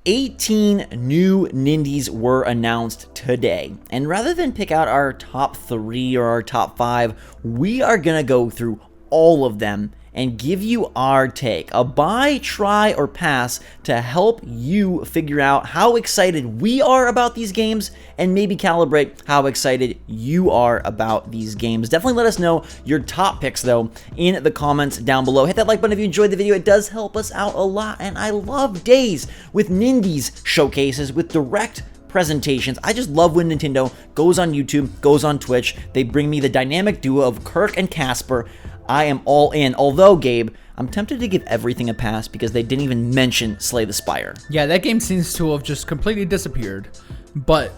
18 new Nindies were announced today, and rather than pick out our top 3 or our top 5, we are going to go through all of them and give you our take, a buy, try, or pass to help you figure out how excited we are about these games and maybe calibrate how excited you are about these games. Definitely let us know your top picks, though, in the comments down below. Hit that like button if you enjoyed the video. It does help us out a lot, and I love days with Nindies showcases, with direct presentations. I just love when Nintendo goes on YouTube, goes on Twitch. They bring me the dynamic duo of Kirk and Casper. I am all in. Although, Gabe, I'm tempted to give everything a pass because they didn't even mention Slay the Spire. Yeah, that game seems to have just completely disappeared. But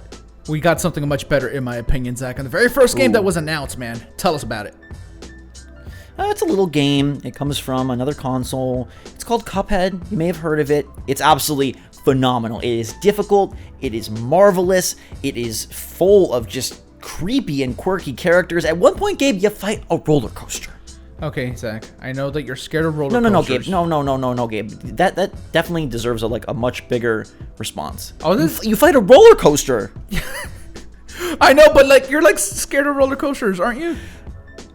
we got something much better, in my opinion, Zach. And the very first game that was announced, man. Tell us about it. It's a little game. It comes from another console. It's called Cuphead. You may have heard of it. It's absolutely phenomenal. It is difficult. It is marvelous. It is full of just creepy and quirky characters. At one point, Gabe, you fight a roller coaster. Okay, Zach. I know that you're scared of roller No, coasters. Gabe. No, Gabe. That definitely deserves a much bigger response. Oh, this you fight a roller coaster. I know, but you're scared of roller coasters, aren't you?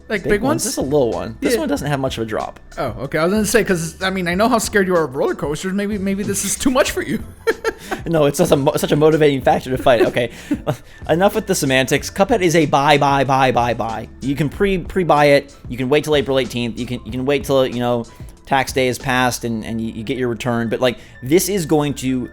Like big ones? This is a little one. This one doesn't have much of a drop. Oh, okay. I was gonna say, because I know how scared you are of roller coasters. Maybe this is too much for you. No, it's such a motivating factor to fight. Okay, enough with the semantics. Cuphead is a buy. You can pre-buy it. You can wait till April 18th. You can wait till tax day is passed and you get your return. But this is going to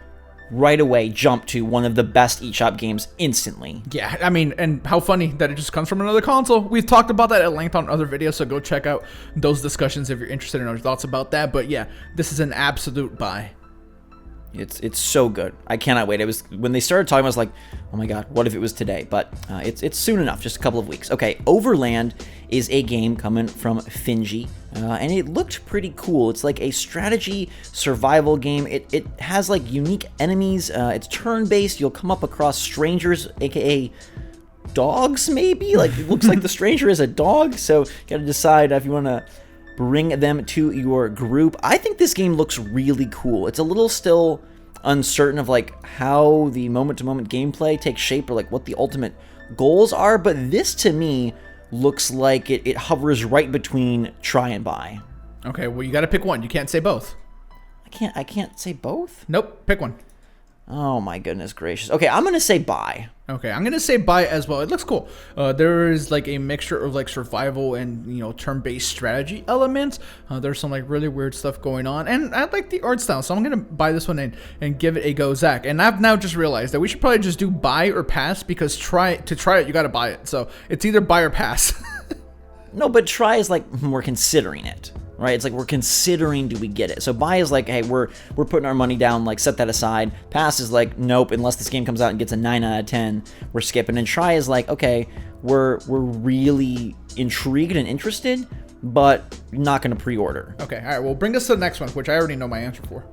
right away jump to one of the best eShop games instantly. Yeah, and how funny that it just comes from another console. We've talked about that at length on other videos, so go check out those discussions if you're interested in our thoughts about that. But yeah, this is an absolute buy. It's so good. I cannot wait. It was when they started talking, I was like, oh my god, what if it was today? But it's soon enough, just a couple of weeks. Okay, Overland is a game coming from Finji, and it looked pretty cool. It's like a strategy survival game. It has unique enemies. It's turn-based. You'll come up across strangers, aka dogs, maybe. It looks like the stranger is a dog, so you gotta decide if you want to bring them to your group. I think this game looks really cool. It's a little still uncertain of how the moment-to-moment gameplay takes shape or what the ultimate goals are, but this to me looks like it hovers right between try and buy. Okay, well you got to pick one. You can't say both. I can't say both? Nope, pick one. Oh my goodness gracious. Okay, I'm going to say buy. Okay, I'm going to say buy as well. It looks cool. There is a mixture of survival and, turn-based strategy elements. There's some really weird stuff going on. And I like the art style, so I'm going to buy this one and give it a go, Zach. And I've now just realized that we should probably just do buy or pass because to try it, you got to buy it. So it's either buy or pass. No, but try is we're considering it. Right, it's we're considering, do we get it? So buy is hey, we're putting our money down, set that aside. Pass is nope, unless this game comes out and gets a 9 out of 10, we're skipping. And try is okay, we're really intrigued and interested, but not going to pre-order. Okay, all right, well, bring us to the next one, which I already know my answer for.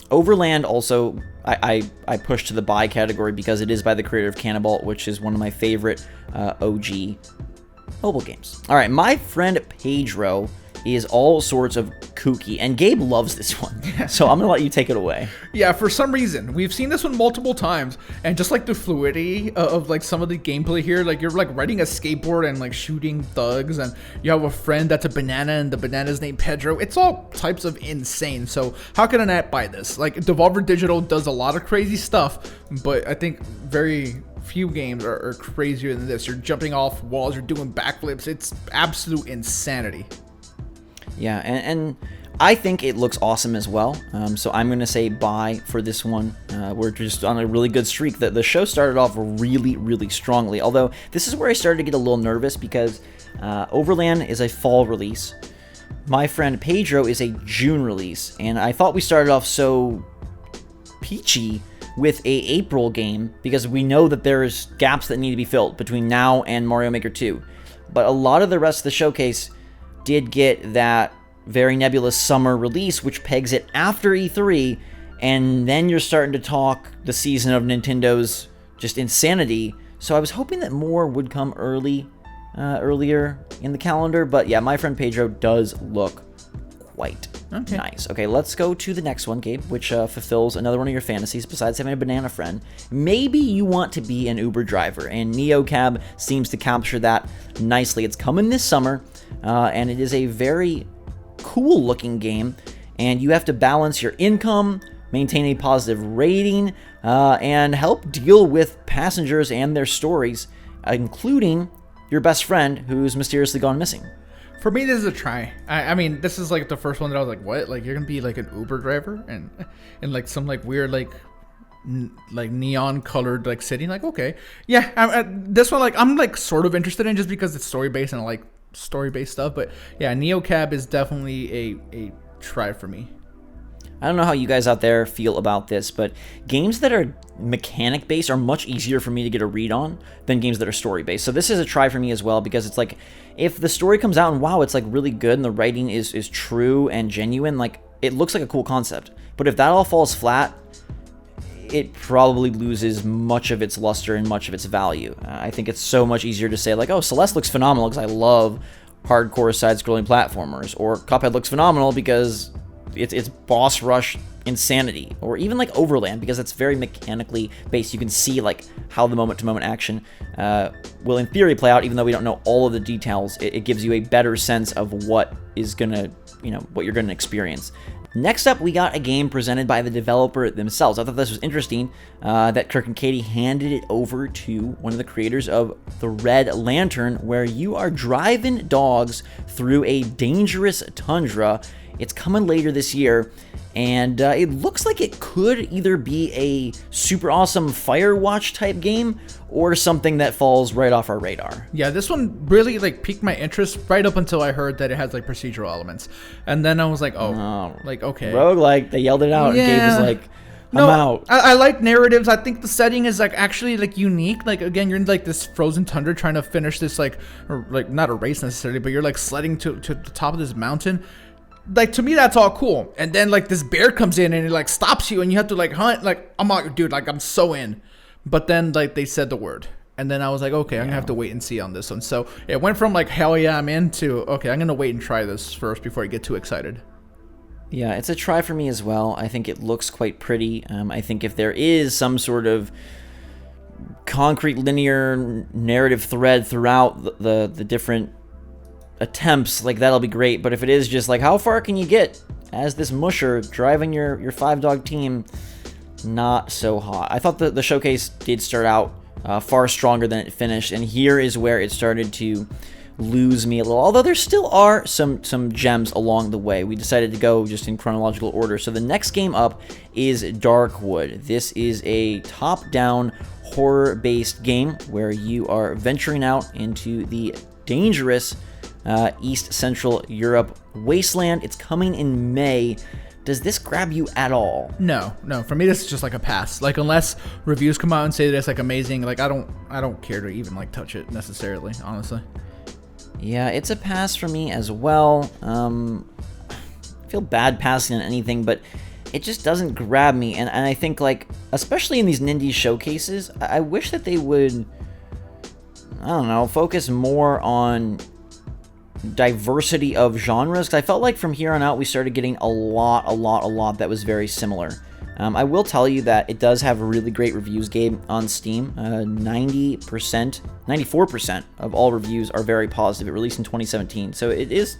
Overland also, I push to the buy category because it is by the creator of Cannibal, which is one of my favorite OG mobile games. All right, my friend Pedro is all sorts of kooky, and Gabe loves this one, so I'm gonna let you take it away. Yeah, for some reason we've seen this one multiple times, and just the fluidity of some of the gameplay here, you're riding a skateboard and shooting thugs, and you have a friend that's a banana, and the banana's named Pedro. It's all types of insane. So how can I not buy this? Devolver Digital does a lot of crazy stuff, but I think very few games are crazier than this. You're jumping off walls, you're doing backflips. It's absolute insanity. Yeah, and I think it looks awesome as well, so I'm going to say buy for this one. We're just on a really good streak. The show started off really, really strongly, although this is where I started to get a little nervous because Overland is a fall release. My friend Pedro is a June release, and I thought we started off so peachy with a April game because we know that there's gaps that need to be filled between now and Mario Maker 2. But a lot of the rest of the showcase did get that very nebulous summer release, which pegs it after E3, and then you're starting to talk the season of Nintendo's just insanity. So I was hoping that more would come earlier in the calendar, but yeah, my friend Pedro does look quite nice. Okay, let's go to the next one, Gabe, which fulfills another one of your fantasies besides having a banana friend. Maybe you want to be an Uber driver, and NeoCab seems to capture that nicely. It's coming this summer, and it is a very cool looking game, and you have to balance your income, maintain a positive rating, and help deal with passengers and their stories, including your best friend who's mysteriously gone missing. For me, this is a try. I mean, this is like the first one that I was like, what? Like, you're gonna be like an Uber driver and like some like weird like neon colored like city. Like, okay, yeah. This one, like, I'm like sort of interested in just because it's story based and I like story based stuff. But yeah, NeoCab is definitely a try for me. I don't know how you guys out there feel about this, but games that are mechanic based are much easier for me to get a read on than games that are story based. So this is a try for me as well, because it's like, if the story comes out and wow, it's like really good and the writing is true and genuine, like it looks like a cool concept. But if that all falls flat, it probably loses much of its luster and much of its value. I think it's so much easier to say like, oh, Celeste looks phenomenal because I love hardcore side-scrolling platformers, or Cuphead looks phenomenal because it's boss rush insanity, or even like Overland because it's very mechanically based. You can see like how the moment-to-moment action will in theory play out, even though we don't know all of the details. It gives you a better sense of what is gonna, what you're gonna experience. Next up, we got a game presented by the developer themselves. I thought this was interesting that Kirk and Katie handed it over to one of the creators of the Red Lantern, where you are driving dogs through a dangerous tundra. It's coming later this year, and it looks like it could either be a super awesome Firewatch type game or something that falls right off our radar. Yeah, this one really like piqued my interest right up until I heard that it has like procedural elements, and then I was like, oh, like okay, roguelike. They yelled it out, yeah. And Gabe was like, I'm out. I like narratives. I think the setting is like actually like unique. Like again, you're in like this frozen tundra trying to finish this like not a race necessarily, but you're like sledding to the top of this mountain. Like, to me, that's all cool. And then like this bear comes in and it like stops you and you have to like hunt. Like, I'm out, dude, like I'm so in. But then like they said the word, and then I was like, okay, I'm gonna have to wait and see on this one. So it went from like, hell yeah, I'm in, to okay, I'm gonna wait and try this first before I get too excited. Yeah, it's a try for me as well. I think it looks quite pretty. I think if there is some sort of concrete linear narrative thread throughout the different attempts, like that'll be great. But if it is just like, how far can you get as this musher driving your 5-dog team, not so hot. I thought the showcase did start out far stronger than it finished, and here is where it started to lose me a little, although there still are some gems along the way. We decided to go just in chronological order. So the next game up is Darkwood. This is a top-down horror-based game where you are venturing out into the dangerous East Central Europe wasteland. It's coming in May. Does this grab you at all? No. For me, this is just like a pass. Like, unless reviews come out and say that it's like amazing, like I don't care to even like touch it necessarily, honestly. Yeah, it's a pass for me as well. I feel bad passing on anything, but it just doesn't grab me. And I think, like, especially in these Nindies showcases, I wish that they would, I don't know, focus more on diversity of genres. Because I felt like from here on out, we started getting a lot that was very similar. I will tell you that it does have really great reviews, Gabe, on Steam. 94% of all reviews are very positive. It released in 2017, so it is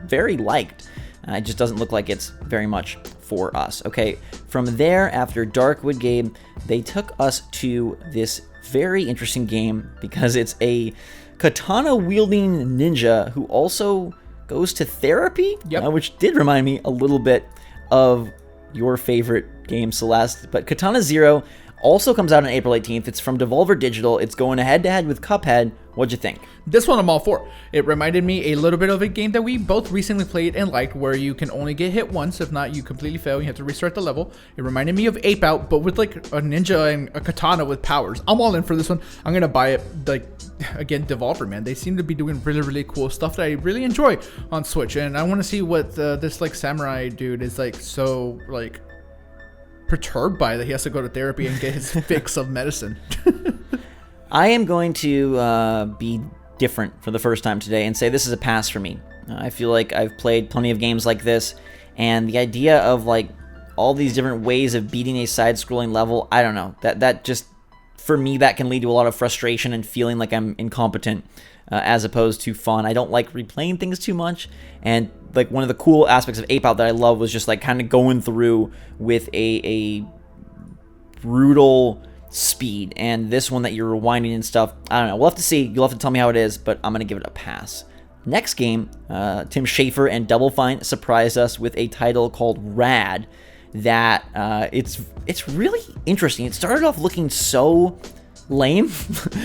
very liked. It just doesn't look like it's very much for us. Okay, from there, after Darkwood, Gabe, they took us to this very interesting game because it's a katana-wielding ninja who also goes to therapy, which did remind me a little bit of your favorite game, Celeste. But Katana Zero also comes out on April 18th. It's from Devolver Digital. It's going head-to-head with Cuphead. What'd you think? This one I'm all for. It reminded me a little bit of a game that we both recently played and liked, where you can only get hit once. If not, you completely fail. You have to restart the level. It reminded me of Ape Out, but with like a ninja and a katana with powers. I'm all in for this one. I'm gonna buy it. Like, again, Devolver, man, they seem to be doing really cool stuff that I really enjoy on Switch, and I want to see what this like samurai dude is like so like perturbed by, that he has to go to therapy and get his fix of medicine. I am going to be different for the first time today and say this is a pass for me. I feel like I've played plenty of games like this, and the idea of like all these different ways of beating a side-scrolling level, I don't know. That just, for me, that can lead to a lot of frustration and feeling like I'm incompetent as opposed to fun. I don't like replaying things too much, and like one of the cool aspects of Ape Out that I love was just like kind of going through with a brutal speed, and this one that you're rewinding and stuff, I don't know. We'll have to see. You'll have to tell me how it is, but I'm going to give it a pass. Next game, Tim Schafer and Double Fine surprised us with a title called Rad that it's really interesting. It started off looking so lame,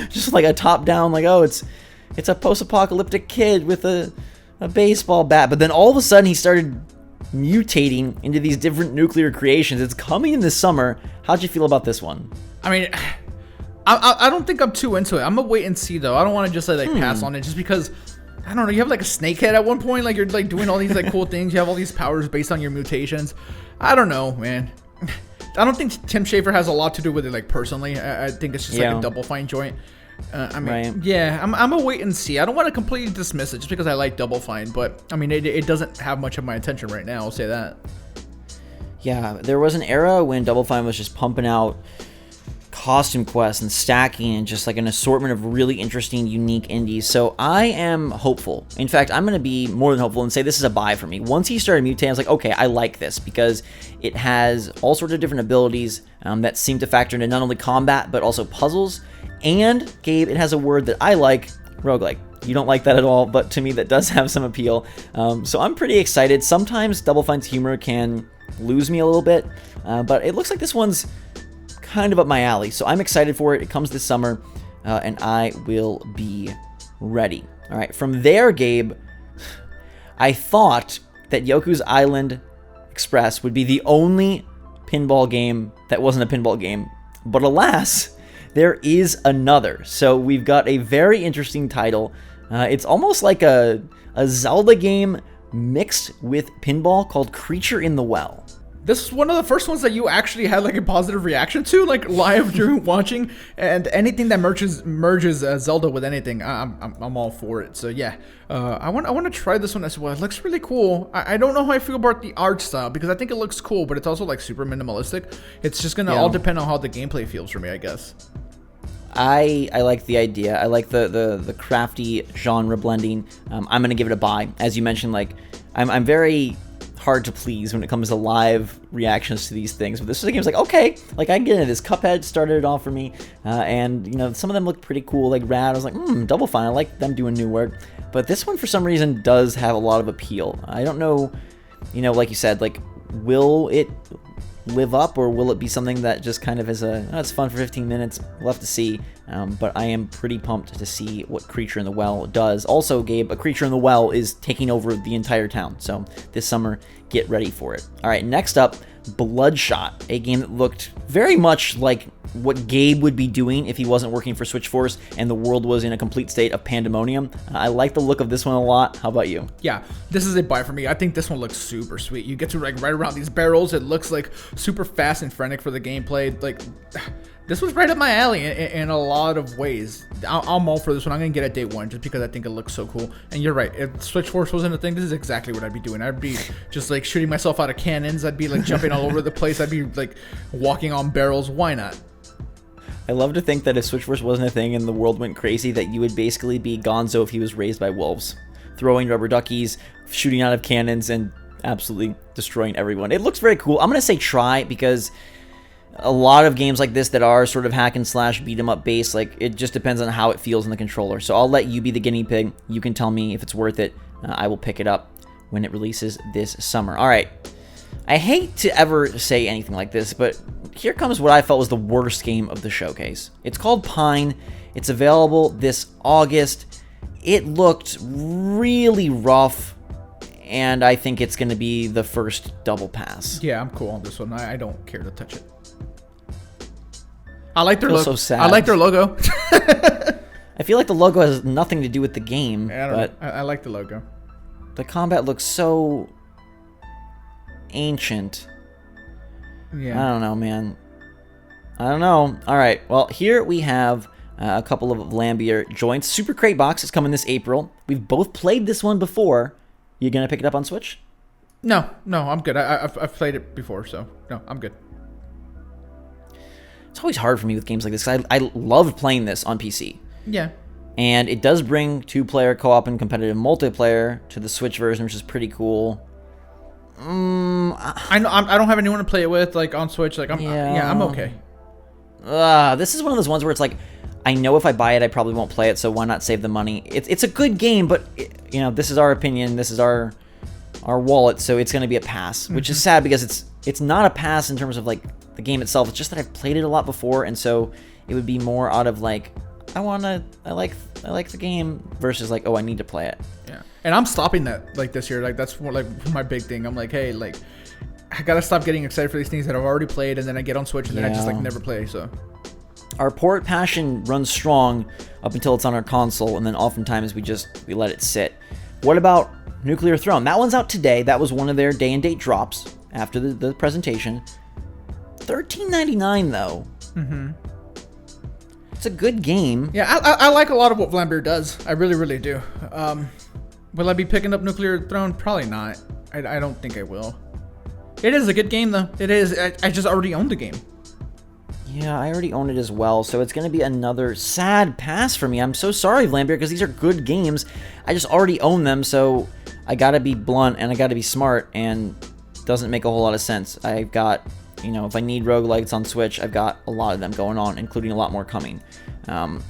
just like a top-down, like, oh, it's a post-apocalyptic kid with a baseball bat, but then all of a sudden he started mutating into these different nuclear creations. It's coming in this summer. How'd you feel about this one? I mean, I don't think I'm too into it. I'm gonna wait and see though. I don't want to just like pass on it just because, I don't know. You have like a snake head at one point, like you're like doing all these like cool things. You have all these powers based on your mutations. I don't know, man. I don't think Tim Schafer has a lot to do with it, like personally. I think it's just like a Double Fine joint. I mean, yeah, I'm gonna wait and see. I don't want to completely dismiss it just because I like Double Fine, but I mean, it doesn't have much of my attention right now. I'll say that. Yeah, there was an era when Double Fine was just pumping out costume quests and stacking and just like an assortment of really interesting, unique indies. So I am hopeful. In fact, I'm going to be more than hopeful and say this is a buy for me. Once he started mutating, I was like, okay, I like this because it has all sorts of different abilities that seem to factor into not only combat, but also puzzles. And, Gabe, it has a word that I like, roguelike. You don't like that at all, but to me that does have some appeal. So I'm pretty excited. Sometimes Double Fine's humor can lose me a little bit, but it looks like this one's kind of up my alley, so I'm excited for it. It comes this summer, and I will be ready. All right, from there, Gabe, I thought that Yoku's Island Express would be the only pinball game that wasn't a pinball game, but alas, there is another. So we've got a very interesting title. It's almost like a Zelda game mixed with pinball called Creature in the Well. This is one of the first ones that you actually had like a positive reaction to, like live during watching, and anything that merges Zelda with anything, I'm all for it. So yeah, I want to try this one as well. It looks really cool. I don't know how I feel about the art style because I think it looks cool, but it's also like super minimalistic. It's just gonna all depend on how the gameplay feels for me, I guess. I like the idea. I like the crafty genre blending. I'm gonna give it a buy. As you mentioned, like I'm very hard to please when it comes to live reactions to these things, but this is a game that's like, okay, like I can get into this. Cuphead started it off for me, and you know, some of them look pretty cool, like Rad. I was like, Double Fine, I like them doing new work, but this one for some reason does have a lot of appeal. I don't know, you know, like you said, like will it live up, or will it be something that just kind of is it's fun for 15 minutes? We'll have to see, but I am pretty pumped to see what Creature in the Well does. Also, Gabe, a Creature in the Well is taking over the entire town, so this summer, get ready for it. All right, next up, Bloodshot, a game that looked very much like what Gabe would be doing if he wasn't working for SwitchForce and the world was in a complete state of pandemonium. I like the look of this one a lot. How about you? Yeah, this is a buy for me. I think this one looks super sweet. You get to like ride around these barrels. It looks like super fast and frenetic for the gameplay. Like, this was right up my alley in a lot of ways. I'm all for this one. I'm gonna get it day one just because I think it looks so cool. And you're right. If SwitchForce wasn't a thing, this is exactly what I'd be doing. I'd be just like shooting myself out of cannons. I'd be like jumping all over the place. I'd be like walking on barrels. Why not? I love to think that if SwitchForce wasn't a thing and the world went crazy, that you would basically be Gonzo if he was raised by wolves, throwing rubber duckies, shooting out of cannons, and absolutely destroying everyone. It looks very cool. I'm gonna say try, because a lot of games like this that are sort of hack and slash beat 'em up based, like it just depends on how it feels in the controller. So I'll let you be the guinea pig. You can tell me if it's worth it. I will pick it up when it releases this summer. All right. I hate to ever say anything like this, but here comes what I felt was the worst game of the showcase. It's called Pine. It's available this August. It looked really rough, and I think it's going to be the first double pass. Yeah, I'm cool on this one. I don't care to touch it. I like their logo. So sad. I like their logo. I feel like the logo has nothing to do with the game, but I like the logo. The combat looks so ancient. Yeah. I don't know, man. I don't know. All right. Well, here we have a couple of Lambier joints. Super Crate Box is coming this April. We've both played this one before. You gonna pick it up on Switch? No, I'm good. I've played it before, so no, I'm good. It's always hard for me with games like this. I love playing this on PC. Yeah. And it does bring 2-player co-op and competitive multiplayer to the Switch version, which is pretty cool. I know I don't have anyone to play it with, like on Switch. Like I'm okay. This is one of those ones where it's like, I know if I buy it, I probably won't play it, so why not save the money? It's a good game, but this is our opinion. This is our wallet, so it's going to be a pass, which is sad because it's not a pass in terms of like the game itself. It's just that I've played it a lot before, and so it would be more out of like, I like the game versus like, oh, I need to play it. Yeah. And I'm stopping that like this year. Like that's more like my big thing. I'm like, hey, like I gotta stop getting excited for these things that I've already played, and then I get on Switch and then I just like never play. So our port passion runs strong up until it's on our console, and then oftentimes we let it sit. What about Nuclear Throne? That one's out today. That was one of their day and date drops after the presentation. $13.99 though. Mm-hmm. It's a good game. Yeah, I like a lot of what Vlambeer does. I really, really do. Will I be picking up Nuclear Throne? Probably not. I don't think I will. It is a good game, though. It is. I just already own the game. Yeah, I already own it as well, so it's going to be another sad pass for me. I'm so sorry, Vlambeer, because these are good games. I just already own them, so I got to be blunt and I got to be smart, and it doesn't make a whole lot of sense. I've got, if I need roguelikes on Switch, I've got a lot of them going on, including a lot more coming.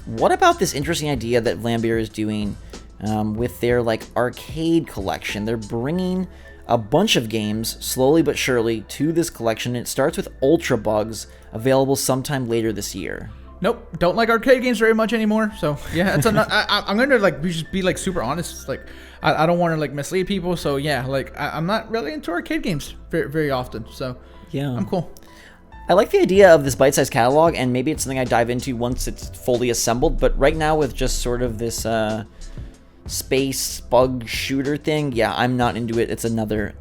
What about this interesting idea that Vlambeer is doing with their like arcade collection? They're bringing a bunch of games slowly but surely to this collection. It starts with Ultra Bugs, available sometime later this year. Nope, don't like arcade games very much anymore. So yeah, it's I'm gonna like just be like super honest. Like I don't want to like mislead people. So yeah, like I'm not really into arcade games very, very often. So yeah, I'm cool. I like the idea of this bite-sized catalog, and maybe it's something I dive into once it's fully assembled. But right now, with just sort of this space bug shooter thing, yeah, I'm not into it. It's another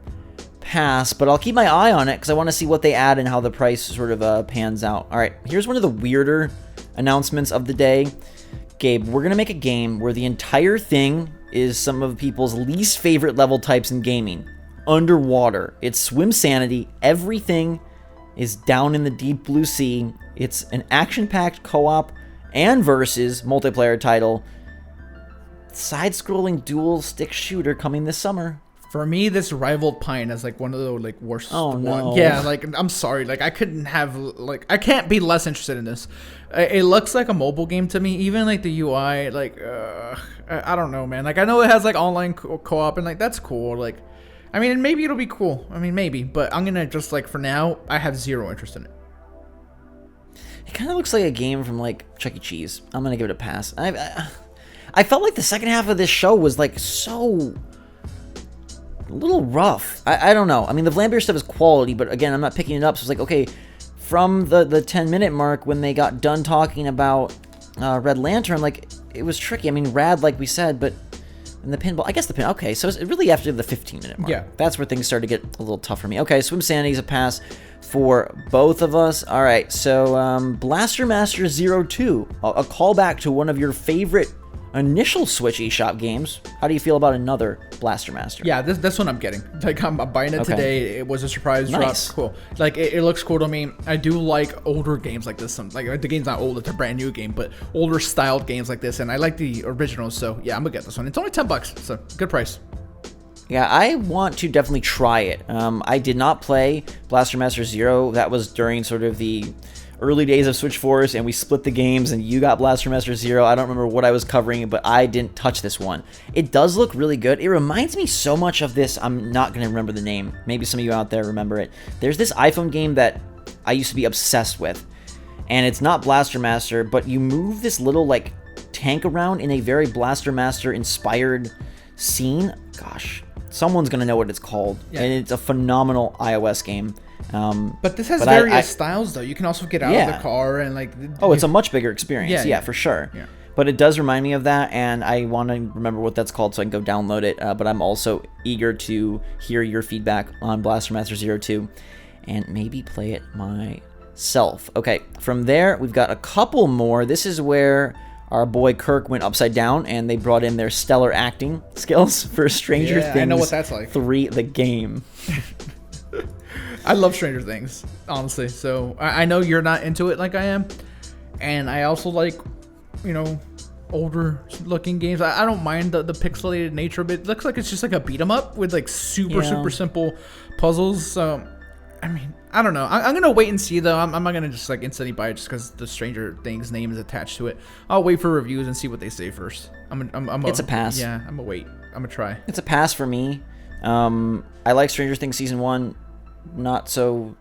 pass, but I'll keep my eye on it because I want to see what they add and how the price sort of pans out. All right, here's one of the weirder announcements of the day. Gabe, we're going to make a game where the entire thing is some of people's least favorite level types in gaming. Underwater. It's Swimsanity. Everything is down in the deep blue sea. It's an action-packed co-op and versus multiplayer title. Side-scrolling dual-stick shooter coming this summer. For me, this rivaled Pine as like one of the like worst. Oh no! Yeah, like I'm sorry, like I can't be less interested in this. It looks like a mobile game to me. Even like the UI, like I don't know, man. Like I know it has like online co-op and like that's cool. Like, I mean, maybe it'll be cool. I mean, maybe, but I'm gonna just like for now, I have zero interest in it. It kind of looks like a game from like Chuck E. Cheese. I'm gonna give it a pass. I felt like the second half of this show was like so a little rough. I don't know. I mean, the Vlambeer stuff is quality, but again, I'm not picking it up. So it's like, okay, from the 10-minute mark when they got done talking about Red Lantern, like it was tricky. I mean, rad, like we said, but in the pinball, I guess okay, so it's really after the 15-minute mark. Yeah. That's where things started to get a little tough for me. Okay, Swimsanity is a pass for both of us. All right, so Blaster Master 02, a callback to one of your favorite initial Switch eShop games. How do you feel about another Blaster Master? Yeah, this one I'm getting. Like I'm buying it today. It was a surprise drop. Cool. Like it looks cool to me. I do like older games like this. Like the game's not old; it's a brand new game, but older styled games like this. And I like the originals, so yeah, I'm gonna get this one. It's only $10, so good price. Yeah, I want to definitely try it. I did not play Blaster Master Zero. That was during sort of the early days of SwitchForce, and we split the games, and you got Blaster Master Zero. I don't remember what I was covering, but I didn't touch this one. It does look really good. It reminds me so much of this. I'm not going to remember the name. Maybe some of you out there remember it. There's this iPhone game that I used to be obsessed with, and it's not Blaster Master, but you move this little, like, tank around in a very Blaster Master-inspired scene. Gosh, someone's going to know what it's called, and it's a phenomenal iOS game. But this has various styles, though. You can also get out of the car and like. Oh, it's a much bigger experience. Yeah, for sure. Yeah. But it does remind me of that, and I want to remember what that's called so I can go download it. But I'm also eager to hear your feedback on Blaster Master Zero 2 and maybe play it myself. Okay, from there we've got a couple more. This is where our boy Kirk went upside down, and they brought in their stellar acting skills for Stranger Things. I know what that's like. 3, the game. I love Stranger Things, honestly. So I know you're not into it like I am, and I also like, older looking games. I don't mind the pixelated nature of it. It looks like it's just like a beat 'em up with like super simple puzzles. So I don't know. I'm gonna wait and see though. I'm not gonna just like instantly buy it just because the Stranger Things name is attached to it. I'll wait for reviews and see what they say first. It's a pass. Yeah, I'm gonna wait. I'm gonna try. It's a pass for me. I like Stranger Things season 1. Not so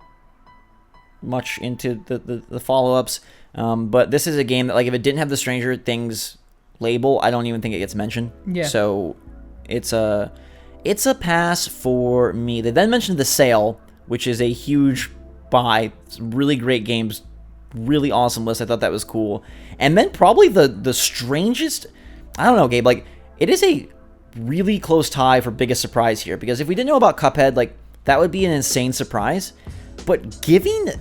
much into the follow-ups. But this is a game that, like, if it didn't have the Stranger Things label, I don't even think it gets mentioned. Yeah. So it's a pass for me. They then mentioned The Sale, which is a huge buy. It's really great games, really awesome list. I thought that was cool. And then probably the strangest, I don't know, Gabe, like, it is a really close tie for biggest surprise here, because if we didn't know about Cuphead, like, that would be an insane surprise. But giving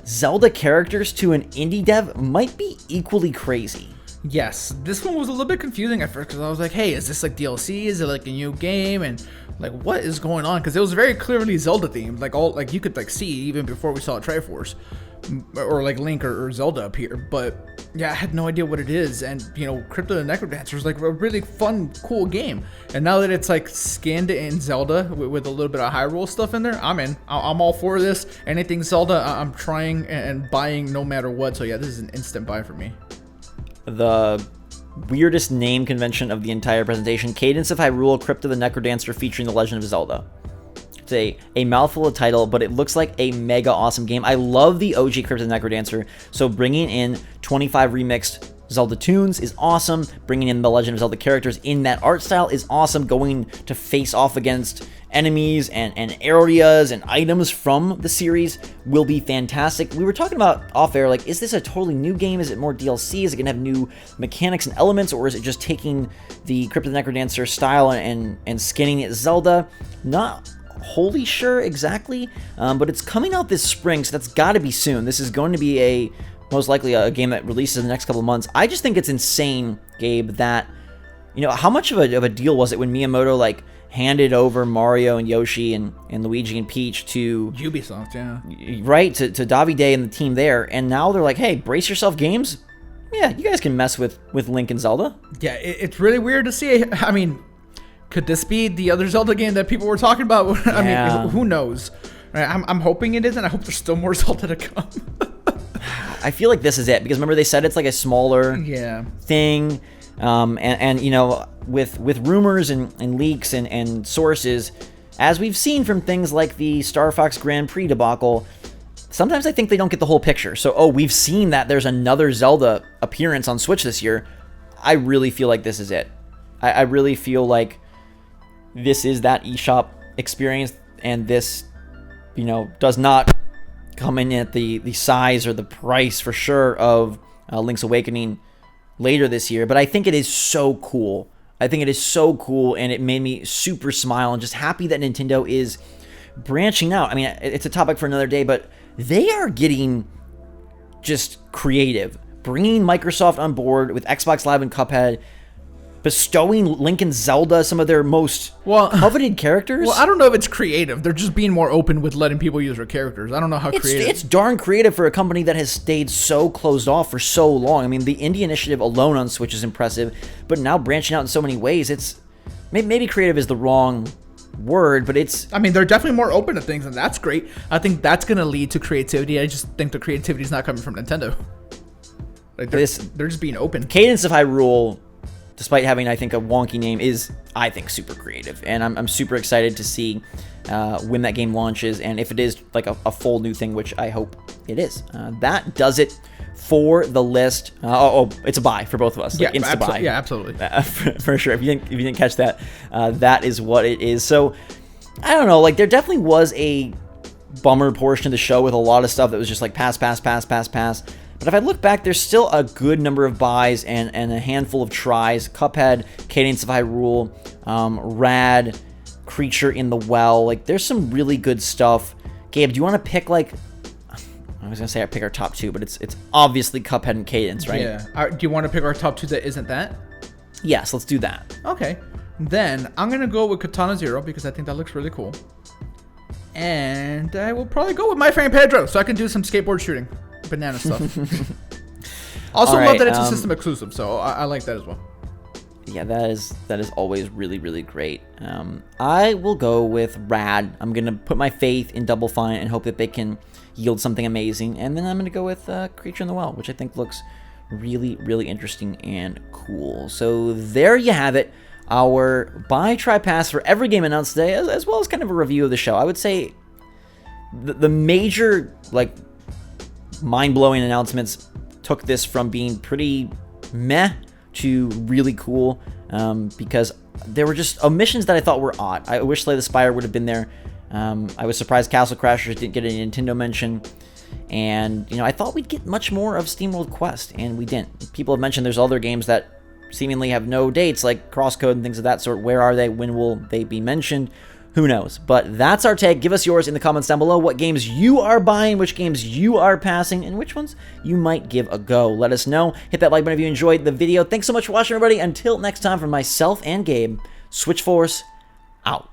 Zelda characters to an indie dev might be equally crazy. Yes, this one was a little bit confusing at first because I was like, hey, is this like DLC? Is it like a new game? And like, what is going on? Because it was very clearly Zelda themed. Like you could like see even before we saw Triforce or like Link or Zelda appear. But yeah, I had no idea what it is. And Crypto the Necrodancer is like a really fun, cool game. And now that it's like skinned in Zelda with a little bit of Hyrule stuff in there, I'm in. I'm all for this. Anything Zelda, I'm trying and buying no matter what. So yeah, this is an instant buy for me. The weirdest name convention of the entire presentation: Cadence of Hyrule, Crypto the Necrodancer featuring The Legend of Zelda. It's a mouthful of title, but it looks like a mega awesome game. I love the OG Crypto the Necrodancer, so bringing in 25 remixed Zelda tunes is awesome. Bringing in the Legend of Zelda characters in that art style is awesome. Going to face off against enemies and areas and items from the series will be fantastic. We were talking about off air, like, is this a totally new game? Is it more DLC? Is it gonna have new mechanics and elements, or is it just taking the Crypto the Necrodancer style and skinning it Zelda? Not wholly sure exactly, but it's coming out this spring, so that's got to be soon. This is going to be most likely a game that releases in the next couple of months. I just think it's insane, Gabe, that how much of a deal was it when Miyamoto like handed over Mario and Yoshi and Luigi and Peach to Ubisoft, yeah, right, to Davide and the team there, and now they're like, hey, brace yourself, games. Yeah, you guys can mess with Link and Zelda. Yeah, it's really weird to see. I mean, could this be the other Zelda game that people were talking about? I mean, who knows? I'm hoping it isn't. I hope there's still more Zelda to come. I feel like this is it, because remember they said it's like a smaller thing, and with rumors and leaks and sources, as we've seen from things like the Star Fox Grand Prix debacle, sometimes I think they don't get the whole picture. So, we've seen that there's another Zelda appearance on Switch this year. I really feel like this is it. I really feel like this is that eShop experience, and this, does not come in at the size or the price for sure of Link's Awakening later this year. But I think it is so cool. And it made me super smile and just happy that Nintendo is branching out. I mean, it's a topic for another day, but they are getting just creative, bringing Microsoft on board with Xbox Live and Cuphead, bestowing Link and Zelda some of their most coveted characters. Well, I don't know if it's creative. They're just being more open with letting people use their characters. I don't know how creative. It's darn creative for a company that has stayed so closed off for so long. I mean, the indie initiative alone on Switch is impressive, but now branching out in so many ways, it's maybe creative is the wrong word, but it's... I mean, they're definitely more open to things, and that's great. I think that's going to lead to creativity. I just think the creativity is not coming from Nintendo. Like they're just being open. Cadence of Hyrule, despite having, I think, a wonky name, is, I think, super creative. And I'm super excited to see when that game launches, and if it is like a full new thing, which I hope it is. That does it for the list. It's a buy for both of us. Like, buy. Yeah, absolutely. For sure. If you didn't catch that, that is what it is. So, I don't know. Like, there definitely was a bummer portion of the show with a lot of stuff that was just like pass. But if I look back, there's still a good number of buys and a handful of tries. Cuphead, Cadence of Hyrule, Rad, Creature in the Well. Like, there's some really good stuff. Gabe, do you want to pick, like... was gonna say I pick our top 2, but it's obviously Cuphead and Cadence, right? Yeah. Do you want to pick our top 2 that isn't that? Yes, let's do that. Okay. Then I'm gonna go with Katana Zero because I think that looks really cool. And I will probably go with my friend Pedro so I can do some skateboard shooting, banana stuff. Also love that it's a system exclusive, so I like that as well. Yeah, that is always really, really great. I will go with Rad. I'm gonna put my faith in Double Fine and hope that they can yield something amazing. And then I'm gonna go with Creature in the Well, which I think looks really, really interesting and cool. So there you have it. Our buy, try, pass for every game announced today, as well as kind of a review of the show. I would say the major, like, mind-blowing announcements took this from being pretty meh to really cool, because there were just omissions that I thought were odd. I wish Slay the Spire would have been there. I was surprised Castle Crashers didn't get a Nintendo mention. And, you know, I thought we'd get much more of SteamWorld Quest, and we didn't. People have mentioned there's other games that seemingly have no dates, like Crosscode and things of that sort. Where are they? When will they be mentioned? Who knows? But that's our take. Give us yours in the comments down below. What games you are buying, which games you are passing, and which ones you might give a go. Let us know. Hit that like button if you enjoyed the video. Thanks so much for watching, everybody. Until next time, from myself and Gabe, SwitchForce out.